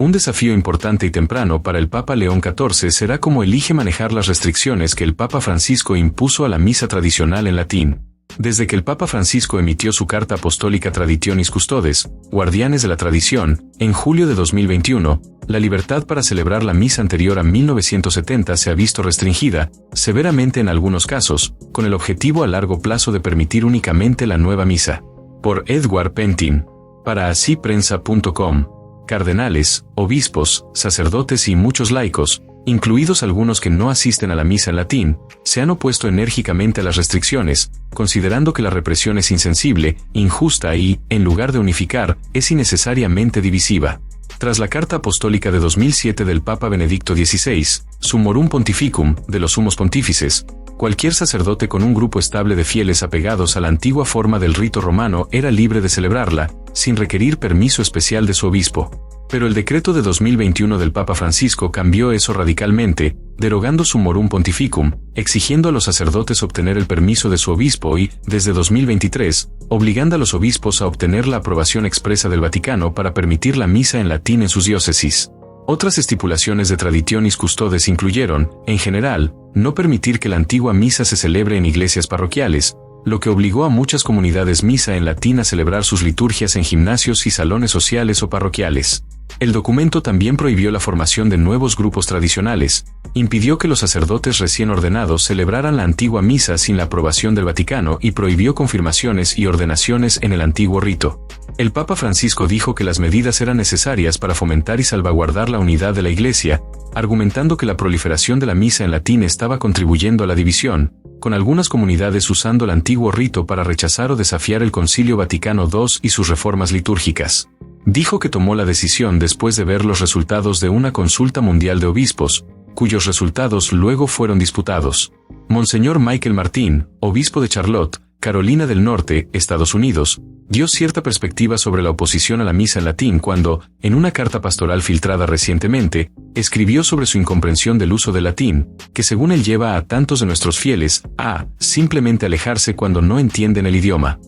Un desafío importante y temprano para el Papa León XIV será cómo elige manejar las restricciones que el Papa Francisco impuso a la misa tradicional en latín. Desde que el Papa Francisco emitió su carta apostólica Traditionis Custodes, Guardianes de la Tradición, en julio de 2021, la libertad para celebrar la misa anterior a 1970 se ha visto restringida, severamente en algunos casos, con el objetivo a largo plazo de permitir únicamente la nueva misa. Por Edward Pentin, para asiprensa.com. Cardenales, obispos, sacerdotes y muchos laicos, incluidos algunos que no asisten a la misa en latín, se han opuesto enérgicamente a las restricciones, considerando que la represión es insensible, injusta y, en lugar de unificar, es innecesariamente divisiva. Tras la Carta Apostólica de 2007 del Papa Benedicto XVI, Summorum Pontificum, de los Sumos Pontífices, cualquier sacerdote con un grupo estable de fieles apegados a la antigua forma del rito romano era libre de celebrarla, sin requerir permiso especial de su obispo. Pero el decreto de 2021 del Papa Francisco cambió eso radicalmente, derogando Summorum Pontificum, exigiendo a los sacerdotes obtener el permiso de su obispo y, desde 2023, obligando a los obispos a obtener la aprobación expresa del Vaticano para permitir la misa en latín en sus diócesis. Otras estipulaciones de Traditionis Custodes incluyeron, en general, no permitir que la antigua misa se celebre en iglesias parroquiales, lo que obligó a muchas comunidades misa en latín a celebrar sus liturgias en gimnasios y salones sociales o parroquiales. El documento también prohibió la formación de nuevos grupos tradicionales, impidió que los sacerdotes recién ordenados celebraran la antigua misa sin la aprobación del Vaticano y prohibió confirmaciones y ordenaciones en el antiguo rito. El Papa Francisco dijo que las medidas eran necesarias para fomentar y salvaguardar la unidad de la Iglesia, argumentando que la proliferación de la misa en latín estaba contribuyendo a la división, con algunas comunidades usando el antiguo rito para rechazar o desafiar el Concilio Vaticano II y sus reformas litúrgicas. Dijo que tomó la decisión después de ver los resultados de una consulta mundial de obispos, cuyos resultados luego fueron disputados. Monseñor Michael Martin, obispo de Charlotte, Carolina del Norte, Estados Unidos, dio cierta perspectiva sobre la oposición a la misa en latín cuando, en una carta pastoral filtrada recientemente, escribió sobre su incomprensión del uso del latín, que según él lleva a tantos de nuestros fieles a simplemente alejarse cuando no entienden el idioma.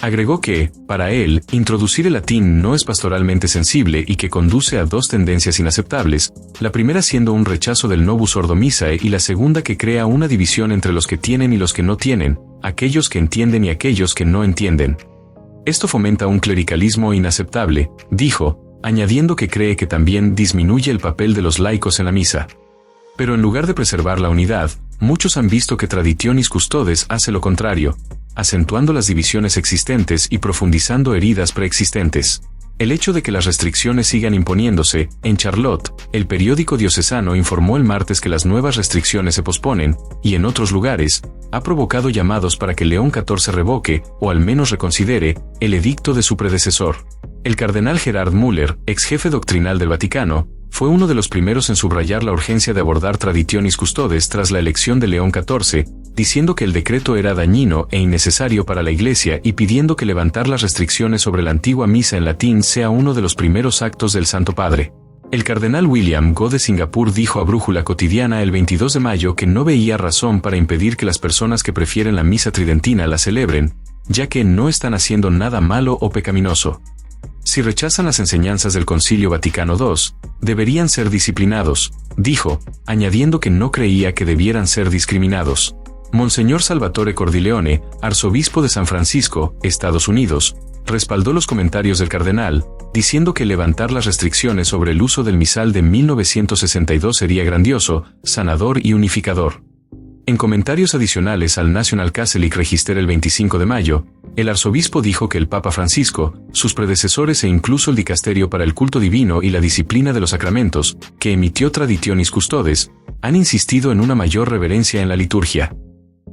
Agregó que, para él, introducir el latín no es pastoralmente sensible y que conduce a dos tendencias inaceptables, la primera siendo un rechazo del Novus Ordo Missae y la segunda que crea una división entre los que tienen y los que no tienen, aquellos que entienden y aquellos que no entienden. Esto fomenta un clericalismo inaceptable, dijo, añadiendo que cree que también disminuye el papel de los laicos en la misa. Pero en lugar de preservar la unidad, muchos han visto que Traditionis Custodes hace lo contrario, acentuando las divisiones existentes y profundizando heridas preexistentes. El hecho de que las restricciones sigan imponiéndose, en Charlotte, el periódico diocesano informó el martes que las nuevas restricciones se posponen, y en otros lugares, ha provocado llamados para que León XIV revoque, o al menos reconsidere, el edicto de su predecesor. El cardenal Gerhard Müller, ex jefe doctrinal del Vaticano, fue uno de los primeros en subrayar la urgencia de abordar Traditionis Custodes tras la elección de León XIV, diciendo que el decreto era dañino e innecesario para la Iglesia y pidiendo que levantar las restricciones sobre la antigua misa en latín sea uno de los primeros actos del Santo Padre. El cardenal William Go de Singapur dijo a Brújula Cotidiana el 22 de mayo que no veía razón para impedir que las personas que prefieren la misa tridentina la celebren, ya que no están haciendo nada malo o pecaminoso. Si rechazan las enseñanzas del Concilio Vaticano II, deberían ser disciplinados, dijo, añadiendo que no creía que debieran ser discriminados. Monseñor Salvatore Cordileone, arzobispo de San Francisco, Estados Unidos, respaldó los comentarios del cardenal, diciendo que levantar las restricciones sobre el uso del misal de 1962 sería grandioso, sanador y unificador. En comentarios adicionales al National Catholic Register el 25 de mayo, el arzobispo dijo que el Papa Francisco, sus predecesores e incluso el Dicasterio para el Culto Divino y la Disciplina de los Sacramentos, que emitió Traditionis Custodes, han insistido en una mayor reverencia en la liturgia.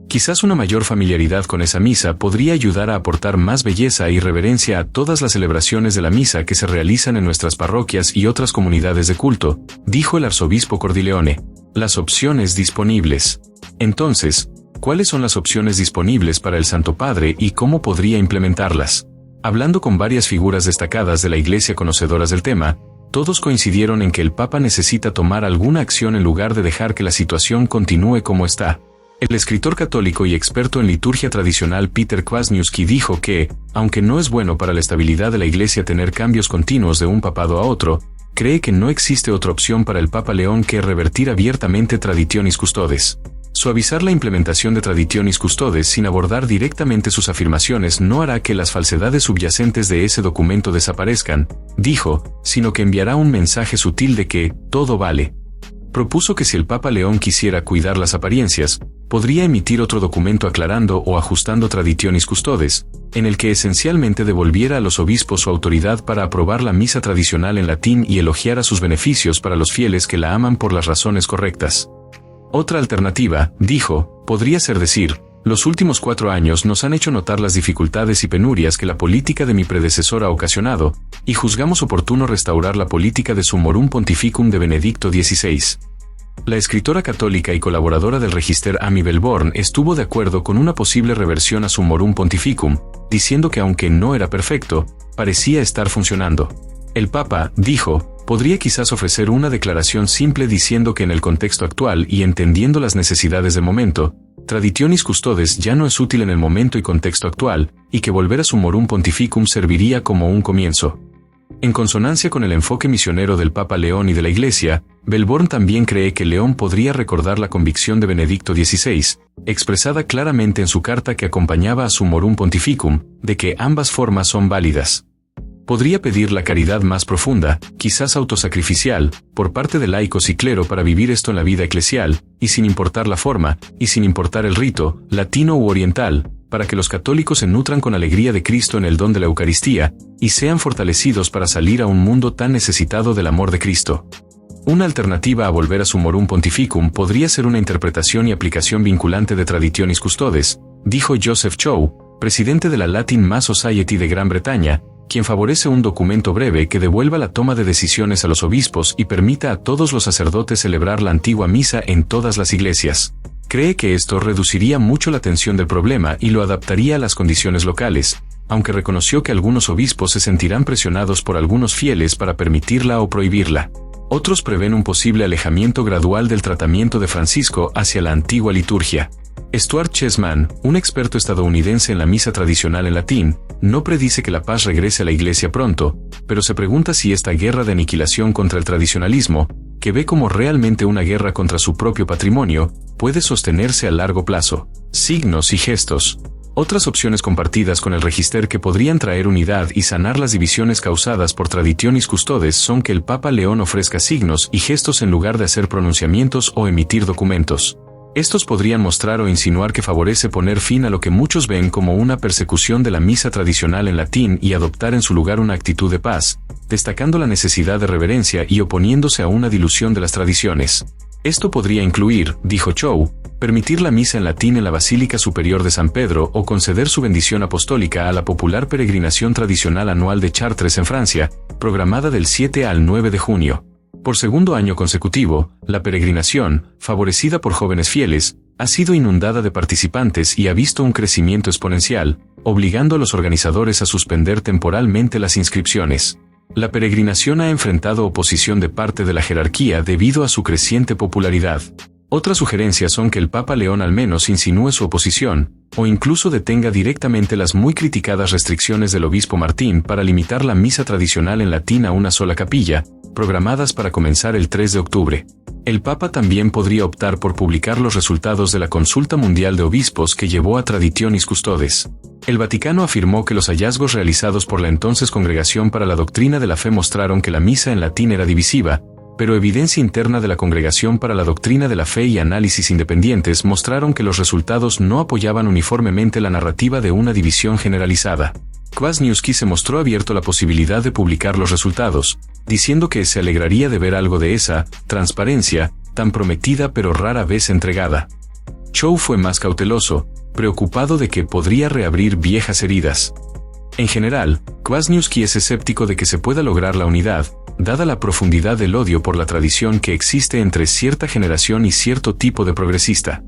Quizás una mayor familiaridad con esa misa podría ayudar a aportar más belleza y reverencia a todas las celebraciones de la misa que se realizan en nuestras parroquias y otras comunidades de culto, dijo el arzobispo Cordileone. Las opciones disponibles. Entonces, ¿cuáles son las opciones disponibles para el Santo Padre y cómo podría implementarlas? Hablando con varias figuras destacadas de la Iglesia conocedoras del tema, todos coincidieron en que el Papa necesita tomar alguna acción en lugar de dejar que la situación continúe como está. El escritor católico y experto en liturgia tradicional Peter Kwasniewski dijo que, aunque no es bueno para la estabilidad de la Iglesia tener cambios continuos de un papado a otro, cree que no existe otra opción para el Papa León que revertir abiertamente Traditionis Custodes. Suavizar la implementación de Traditionis Custodes sin abordar directamente sus afirmaciones no hará que las falsedades subyacentes de ese documento desaparezcan, dijo, sino que enviará un mensaje sutil de que todo vale. Propuso que si el Papa León quisiera cuidar las apariencias, podría emitir otro documento aclarando o ajustando Traditionis Custodes, en el que esencialmente devolviera a los obispos su autoridad para aprobar la misa tradicional en latín y elogiara sus beneficios para los fieles que la aman por las razones correctas. Otra alternativa, dijo, podría ser decir, los últimos 4 años nos han hecho notar las dificultades y penurias que la política de mi predecesor ha ocasionado, y juzgamos oportuno restaurar la política de Summorum Pontificum de Benedicto XVI. La escritora católica y colaboradora del Register Amy Belborn estuvo de acuerdo con una posible reversión a Summorum Pontificum, diciendo que aunque no era perfecto, parecía estar funcionando. El Papa, dijo, podría quizás ofrecer una declaración simple diciendo que en el contexto actual y entendiendo las necesidades del momento, Traditionis Custodes ya no es útil en el momento y contexto actual, y que volver a Summorum Pontificum serviría como un comienzo. En consonancia con el enfoque misionero del Papa León y de la Iglesia, Belborn también cree que León podría recordar la convicción de Benedicto XVI, expresada claramente en su carta que acompañaba a Summorum Pontificum, de que ambas formas son válidas. Podría pedir la caridad más profunda, quizás autosacrificial, por parte de laicos y clero para vivir esto en la vida eclesial, y sin importar la forma, y sin importar el rito, latino u oriental, para que los católicos se nutran con alegría de Cristo en el don de la Eucaristía, y sean fortalecidos para salir a un mundo tan necesitado del amor de Cristo. Una alternativa a volver a Summorum Pontificum podría ser una interpretación y aplicación vinculante de Traditionis Custodes, dijo Joseph Chow, presidente de la Latin Mass Society de Gran Bretaña, quien favorece un documento breve que devuelva la toma de decisiones a los obispos y permita a todos los sacerdotes celebrar la antigua misa en todas las iglesias. Cree que esto reduciría mucho la tensión del problema y lo adaptaría a las condiciones locales, aunque reconoció que algunos obispos se sentirán presionados por algunos fieles para permitirla o prohibirla. Otros prevén un posible alejamiento gradual del tratamiento de Francisco hacia la antigua liturgia. Stuart Chessman, un experto estadounidense en la misa tradicional en latín, no predice que la paz regrese a la Iglesia pronto, pero se pregunta si esta guerra de aniquilación contra el tradicionalismo, que ve como realmente una guerra contra su propio patrimonio, puede sostenerse a largo plazo. Signos y gestos. Otras opciones compartidas con el Register que podrían traer unidad y sanar las divisiones causadas por Traditionis Custodes son que el Papa León ofrezca signos y gestos en lugar de hacer pronunciamientos o emitir documentos. Estos podrían mostrar o insinuar que favorece poner fin a lo que muchos ven como una persecución de la misa tradicional en latín y adoptar en su lugar una actitud de paz, destacando la necesidad de reverencia y oponiéndose a una dilución de las tradiciones. Esto podría incluir, dijo Chow, permitir la misa en latín en la Basílica Superior de San Pedro o conceder su bendición apostólica a la popular peregrinación tradicional anual de Chartres en Francia, programada del 7 al 9 de junio. Por segundo año consecutivo, la peregrinación, favorecida por jóvenes fieles, ha sido inundada de participantes y ha visto un crecimiento exponencial, obligando a los organizadores a suspender temporalmente las inscripciones. La peregrinación ha enfrentado oposición de parte de la jerarquía debido a su creciente popularidad. Otras sugerencias son que el Papa León al menos insinúe su oposición, o incluso detenga directamente las muy criticadas restricciones del obispo Martín para limitar la misa tradicional en latín a una sola capilla, programadas para comenzar el 3 de octubre. El Papa también podría optar por publicar los resultados de la Consulta Mundial de Obispos que llevó a Traditionis Custodes. El Vaticano afirmó que los hallazgos realizados por la entonces Congregación para la Doctrina de la Fe mostraron que la misa en latín era divisiva, pero evidencia interna de la Congregación para la Doctrina de la Fe y análisis independientes mostraron que los resultados no apoyaban uniformemente la narrativa de una división generalizada. Kwasniewski se mostró abierto a la posibilidad de publicar los resultados, diciendo que se alegraría de ver algo de esa transparencia, tan prometida pero rara vez entregada. Chow fue más cauteloso, preocupado de que podría reabrir viejas heridas. En general, Kwasniewski es escéptico de que se pueda lograr la unidad, dada la profundidad del odio por la tradición que existe entre cierta generación y cierto tipo de progresista.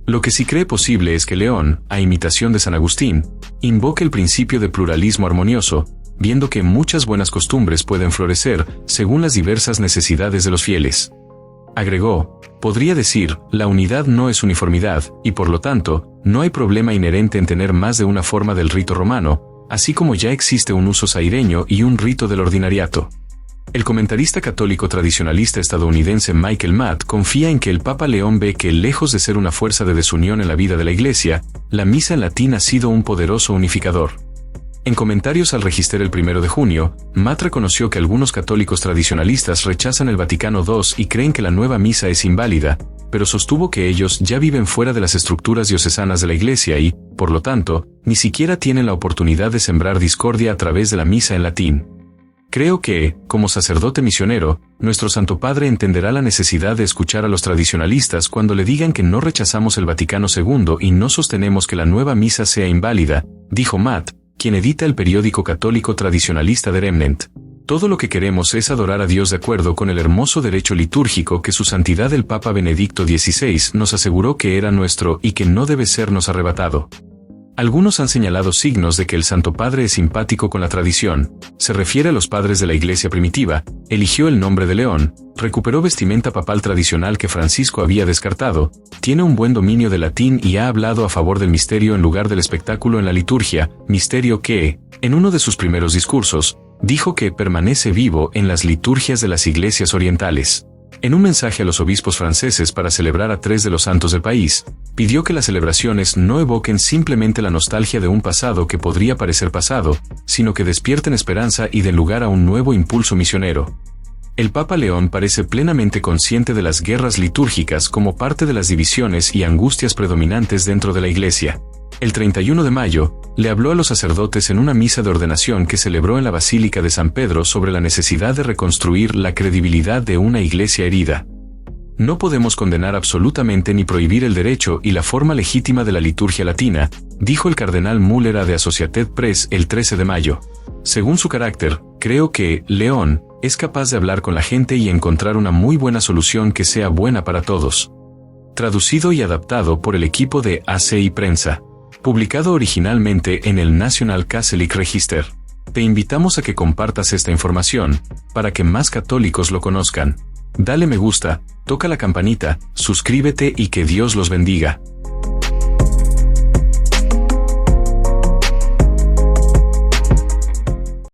Lo que sí cree posible es que León, a imitación de San Agustín, invoque el principio de pluralismo armonioso, viendo que muchas buenas costumbres pueden florecer según las diversas necesidades de los fieles. Agregó, podría decir, la unidad no es uniformidad, y por lo tanto, no hay problema inherente en tener más de una forma del rito romano, así como ya existe un uso saireño y un rito del ordinariato. El comentarista católico tradicionalista estadounidense Michael Matt confía en que el Papa León ve que, lejos de ser una fuerza de desunión en la vida de la Iglesia, la misa en latín ha sido un poderoso unificador. En comentarios al Register el 1 de junio, Matt reconoció que algunos católicos tradicionalistas rechazan el Vaticano II y creen que la nueva misa es inválida, pero sostuvo que ellos ya viven fuera de las estructuras diocesanas de la Iglesia y, por lo tanto, ni siquiera tienen la oportunidad de sembrar discordia a través de la misa en latín. Creo que, como sacerdote misionero, nuestro Santo Padre entenderá la necesidad de escuchar a los tradicionalistas cuando le digan que no rechazamos el Vaticano II y no sostenemos que la nueva misa sea inválida, dijo Matt, quien edita el periódico católico tradicionalista The Remnant. Todo lo que queremos es adorar a Dios de acuerdo con el hermoso derecho litúrgico que su santidad el Papa Benedicto XVI nos aseguró que era nuestro y que no debe sernos arrebatado. Algunos han señalado signos de que el Santo Padre es simpático con la tradición, se refiere a los padres de la Iglesia primitiva, eligió el nombre de León, recuperó vestimenta papal tradicional que Francisco había descartado, tiene un buen dominio del latín y ha hablado a favor del misterio en lugar del espectáculo en la liturgia, misterio que, en uno de sus primeros discursos, dijo que permanece vivo en las liturgias de las iglesias orientales. En un mensaje a los obispos franceses para celebrar a 3 de los santos del país, pidió que las celebraciones no evoquen simplemente la nostalgia de un pasado que podría parecer pasado, sino que despierten esperanza y den lugar a un nuevo impulso misionero. El Papa León parece plenamente consciente de las guerras litúrgicas como parte de las divisiones y angustias predominantes dentro de la Iglesia. El 31 de mayo, le habló a los sacerdotes en una misa de ordenación que celebró en la Basílica de San Pedro sobre la necesidad de reconstruir la credibilidad de una iglesia herida. No podemos condenar absolutamente ni prohibir el derecho y la forma legítima de la liturgia latina, dijo el cardenal Müller a The Associated Press el 13 de mayo. Según su carácter, creo que León es capaz de hablar con la gente y encontrar una muy buena solución que sea buena para todos. Traducido y adaptado por el equipo de ACI Prensa. Publicado originalmente en el National Catholic Register. Te invitamos a que compartas esta información, para que más católicos lo conozcan. Dale me gusta, toca la campanita, suscríbete y que Dios los bendiga.